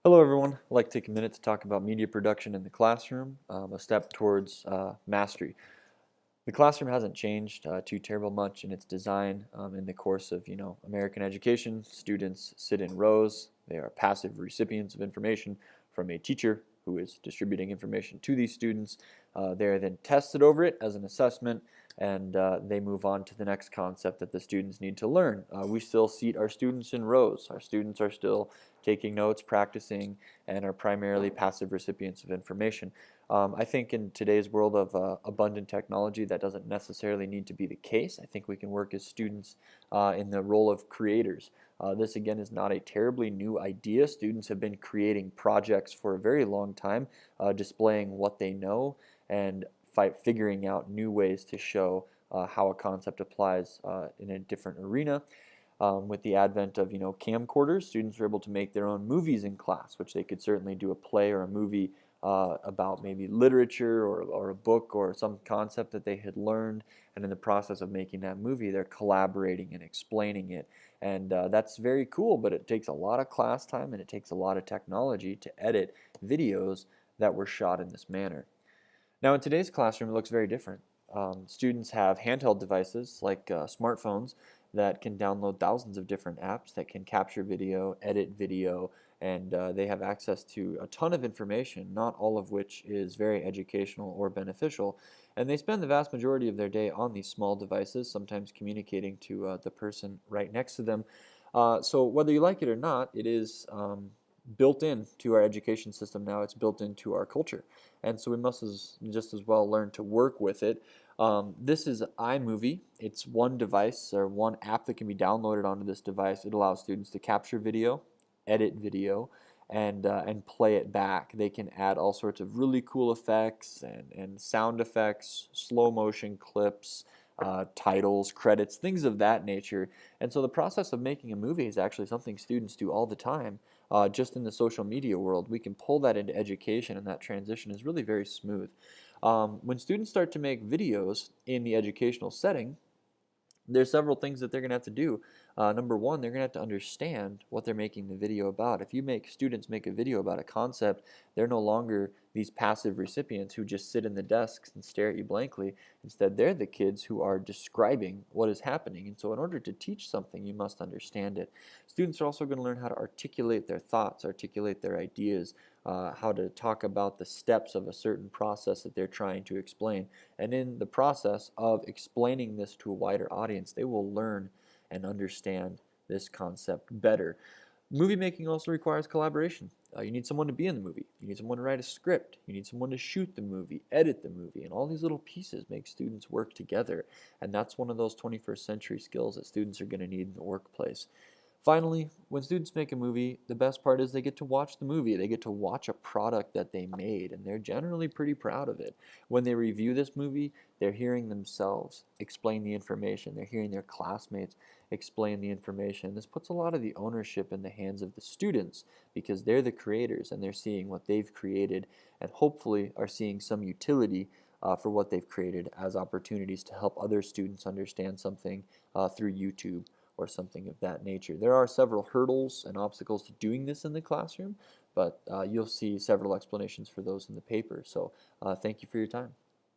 Hello everyone, I'd like to take a minute to talk about media production in the classroom, a step towards mastery. The classroom hasn't changed too terrible much in its design in the course of American education. Students sit in rows. They are passive recipients of information from a teacher who is distributing information to these students. They are then tested over it as an assessment, and they move on to the next concept that the students need to learn. We still seat our students in rows. Our students are still taking notes, practicing, and are primarily passive recipients of information. I think in today's world of abundant technology, that doesn't necessarily need to be the case. I think we can work as students in the role of creators. This again is not a terribly new idea. Students have been creating projects for a very long time, displaying what they know and figuring out new ways to show how a concept applies in a different arena. With the advent of camcorders, students are able to make their own movies in class, which they could certainly do a play or a movie about maybe literature or a book or some concept that they had learned, and in the process of making that movie they're collaborating and explaining it, and that's very cool, but it takes a lot of class time and it takes a lot of technology to edit videos that were shot in this manner. Now in today's classroom it looks very different. Students have handheld devices like smartphones that can download thousands of different apps that can capture video, edit video, and they have access to a ton of information, not all of which is very educational or beneficial. And they spend the vast majority of their day on these small devices, sometimes communicating to the person right next to them. So whether you like it or not, it is built into our education system now. It's built into our culture, and so we must just as well learn to work with it. This is iMovie. It's one device or one app that can be downloaded onto this device. It allows students to capture video, edit video, and play it back. They can add all sorts of really cool effects and sound effects, slow motion clips, titles, credits, things of that nature. And so the process of making a movie is actually something students do all the time. Just in the social media world, we can pull that into education, and that transition is really very smooth. When students start to make videos in the educational setting, there's several things that they're going to have to do. Number one, they're going to have to understand what they're making the video about. If you make students make a video about a concept, they're no longer these passive recipients who just sit in the desks and stare at you blankly. Instead, they're the kids who are describing what is happening. And so in order to teach something, you must understand it. Students are also going to learn how to articulate their thoughts, articulate their ideas, how to talk about the steps of a certain process that they're trying to explain. And in the process of explaining this to a wider audience, they will learn and understand this concept better. Movie making also requires collaboration. You need someone to be in the movie. You need someone to write a script. You need someone to shoot the movie, edit the movie, and all these little pieces make students work together. And that's one of those 21st century skills that students are going to need in the workplace. Finally, when students make a movie, the best part is they get to watch the movie. They get to watch a product that they made, and they're generally pretty proud of it. When they review this movie, they're hearing themselves explain the information. They're hearing their classmates explain the information. This puts a lot of the ownership in the hands of the students because they're the creators and they're seeing what they've created and hopefully are seeing some utility for what they've created as opportunities to help other students understand something through YouTube or something of that nature. There are several hurdles and obstacles to doing this in the classroom, but you'll see several explanations for those in the paper. So thank you for your time.